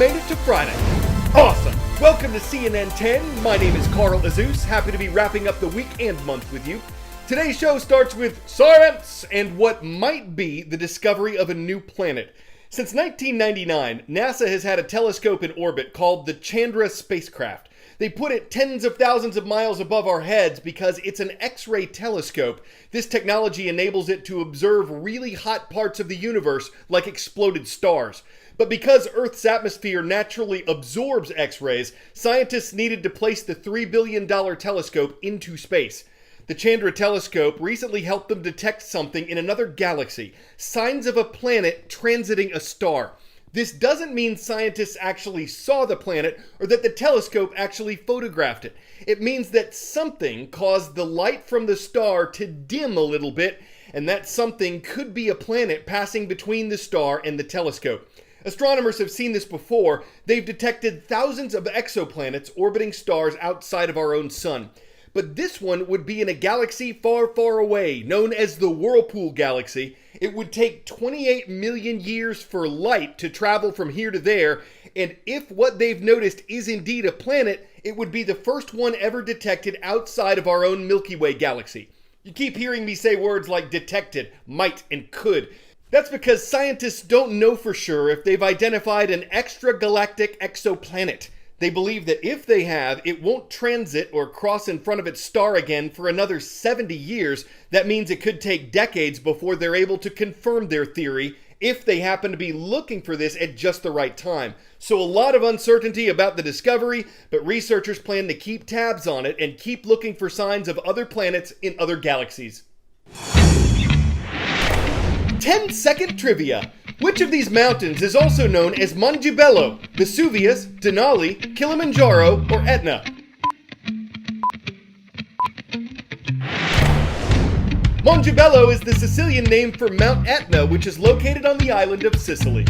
made it to Friday. Awesome! Welcome to CNN 10. My name is Carl Azus. Happy to be wrapping up the week and month with you. Today's show starts with science and what might be the discovery of a new planet. Since 1999, NASA has had a telescope in orbit called the Chandra spacecraft. They put it tens of thousands of miles above our heads because it's an X-ray telescope. This technology enables it to observe really hot parts of the universe, like exploded stars. But because Earth's atmosphere naturally absorbs X-rays, scientists needed to place the $3 billion telescope into space. The Chandra telescope recently helped them detect something in another galaxy, signs of a planet transiting a star. This doesn't mean scientists actually saw the planet or that the telescope actually photographed it. It means that something caused the light from the star to dim a little bit, and that something could be a planet passing between the star and the telescope. Astronomers have seen this before. They've detected thousands of exoplanets orbiting stars outside of our own sun. But this one would be in a galaxy far, far away, known as the Whirlpool Galaxy. It would take 28 million years for light to travel from here to there, and if what they've noticed is indeed a planet, it would be the first one ever detected outside of our own Milky Way galaxy. You keep hearing me say words like detected, might, and could. That's because scientists don't know for sure if they've identified an extragalactic exoplanet. They believe that if they have, it won't transit or cross in front of its star again for another 70 years. That means it could take decades before they're able to confirm their theory, if they happen to be looking for this at just the right time. So a lot of uncertainty about the discovery, but researchers plan to keep tabs on it and keep looking for signs of other planets in other galaxies. 10-second trivia. Which of these mountains is also known as Monte Vesuvius, Denali, Kilimanjaro, or Etna? Monte is the Sicilian name for Mount Etna, which is located on the island of Sicily.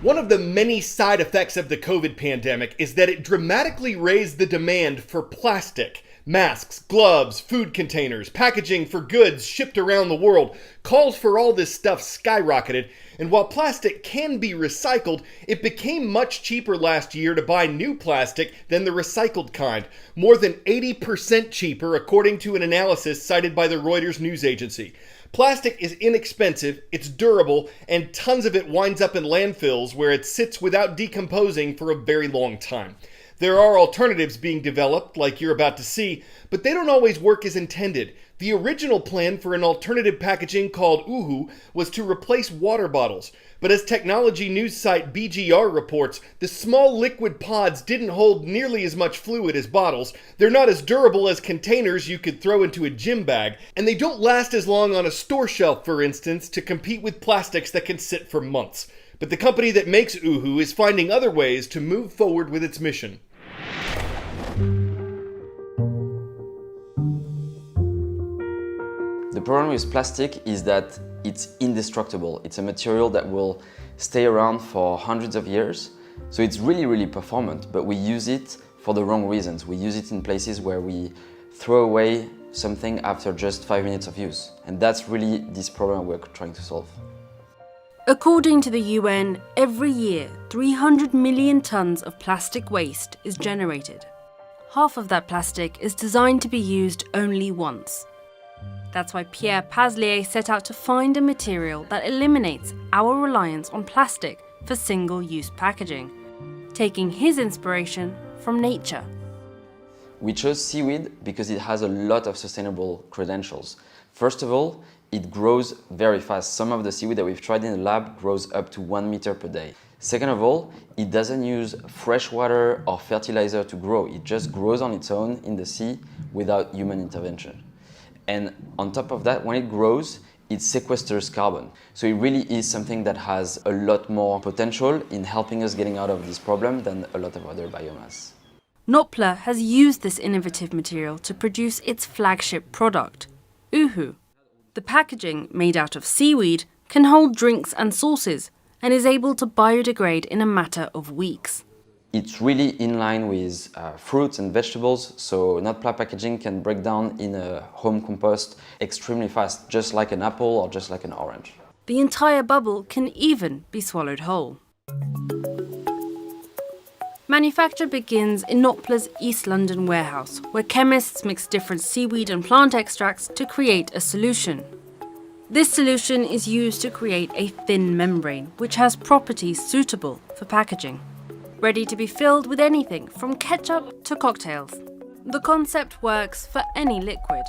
One of the many side effects of the COVID pandemic is that it dramatically raised the demand for plastic. Masks, gloves, food containers, packaging for goods shipped around the world. Calls for all this stuff skyrocketed, and while plastic can be recycled, it became much cheaper last year to buy new plastic than the recycled kind. More than 80% cheaper, according to an analysis cited by the Reuters news agency. Plastic is inexpensive, it's durable, and tons of it winds up in landfills where it sits without decomposing for a very long time. There are alternatives being developed, like you're about to see, but they don't always work as intended. The original plan for an alternative packaging called Uhu was to replace water bottles. But as technology news site BGR reports, the small liquid pods didn't hold nearly as much fluid as bottles, they're not as durable as containers you could throw into a gym bag, and they don't last as long on a store shelf, for instance, to compete with plastics that can sit for months. But the company that makes Uhu is finding other ways to move forward with its mission. The problem with plastic is that it's indestructible. It's a material that will stay around for hundreds of years. So it's really, really performant, but we use it for the wrong reasons. We use it in places where we throw away something after just 5 minutes of use. And that's really this problem we're trying to solve. According to the UN, every year 300 million tons of plastic waste is generated. Half of that plastic is designed to be used only once. That's why Pierre Paslier set out to find a material that eliminates our reliance on plastic for single-use packaging, taking his inspiration from nature. We chose seaweed because it has a lot of sustainable credentials. First of all, it grows very fast. Some of the seaweed that we've tried in the lab grows up to 1 meter per day. Second of all, it doesn't use fresh water or fertilizer to grow. It just grows on its own in the sea without human intervention. And on top of that, when it grows, it sequesters carbon. So it really is something that has a lot more potential in helping us getting out of this problem than a lot of other biomass. Nopla has used this innovative material to produce its flagship product, Uhu. The packaging, made out of seaweed, can hold drinks and sauces and is able to biodegrade in a matter of weeks. It's really in line with fruits and vegetables, so Nopla packaging can break down in a home compost extremely fast, just like an apple or just like an orange. The entire bubble can even be swallowed whole. Manufacture begins in Nopla's East London warehouse, where chemists mix different seaweed and plant extracts to create a solution. This solution is used to create a thin membrane, which has properties suitable for packaging, ready to be filled with anything from ketchup to cocktails. The concept works for any liquid.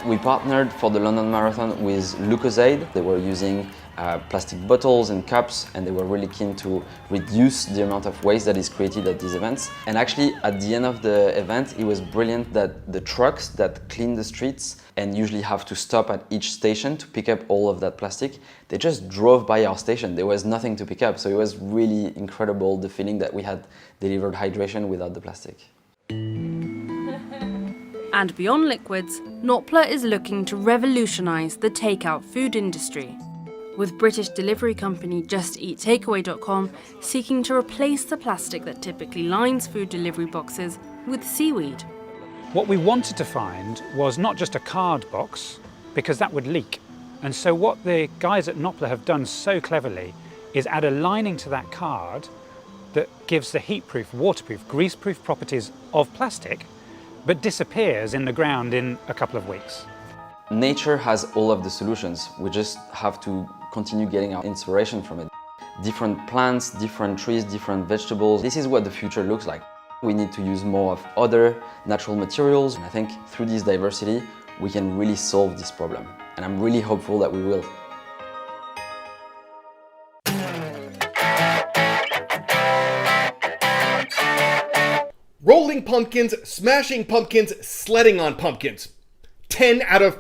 We partnered for the London Marathon with Lucozade. They were using plastic bottles and cups, and they were really keen to reduce the amount of waste that is created at these events. And actually, at the end of the event, it was brilliant that the trucks that clean the streets and usually have to stop at each station to pick up all of that plastic, they just drove by our station. There was nothing to pick up, so it was really incredible, the feeling that we had delivered hydration without the plastic. And beyond liquids, Nopla is looking to revolutionise the takeout food industry, with British delivery company JustEatTakeaway.com seeking to replace the plastic that typically lines food delivery boxes with seaweed. What we wanted to find was not just a card box, because that would leak. And so what the guys at Nopla have done so cleverly is add a lining to that card that gives the heat-proof, waterproof, grease-proof properties of plastic, but disappears in the ground in a couple of weeks. Nature has all of the solutions. We just have to continue getting our inspiration from it. Different plants, different trees, different vegetables. This is what the future looks like. We need to use more of other natural materials. And I think through this diversity, we can really solve this problem. And I'm really hopeful that we will. Rolling pumpkins, smashing pumpkins, sledding on pumpkins. 10 out of...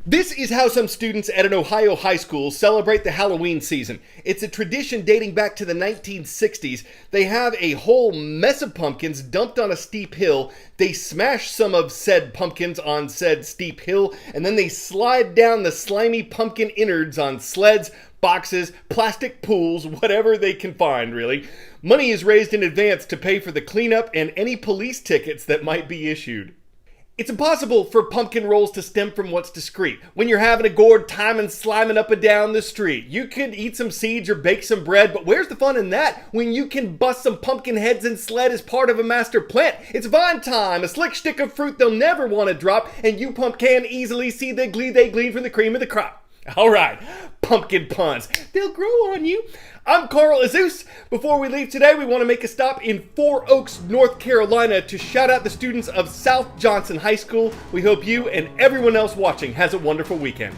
This is how some students at an Ohio high school celebrate the Halloween season. It's a tradition dating back to the 1960s. They have a whole mess of pumpkins dumped on a steep hill. They smash some of said pumpkins on said steep hill, and then they slide down the slimy pumpkin innards on sleds, boxes, plastic pools, whatever they can find, really. Money is raised in advance to pay for the cleanup and any police tickets that might be issued. It's impossible for pumpkin rolls to stem from what's discreet. When you're having a gourd time and sliming up and down the street, you could eat some seeds or bake some bread, but where's the fun in that when you can bust some pumpkin heads and sled as part of a master plant? It's vine time, a slick stick of fruit they'll never want to drop, and you pump can easily see the glee they glean from the cream of the crop. All right, pumpkin puns. They'll grow on you. I'm Carl Azus. Before we leave today, we want to make a stop in Four Oaks, North Carolina to shout out the students of South Johnson High School. We hope you and everyone else watching has a wonderful weekend.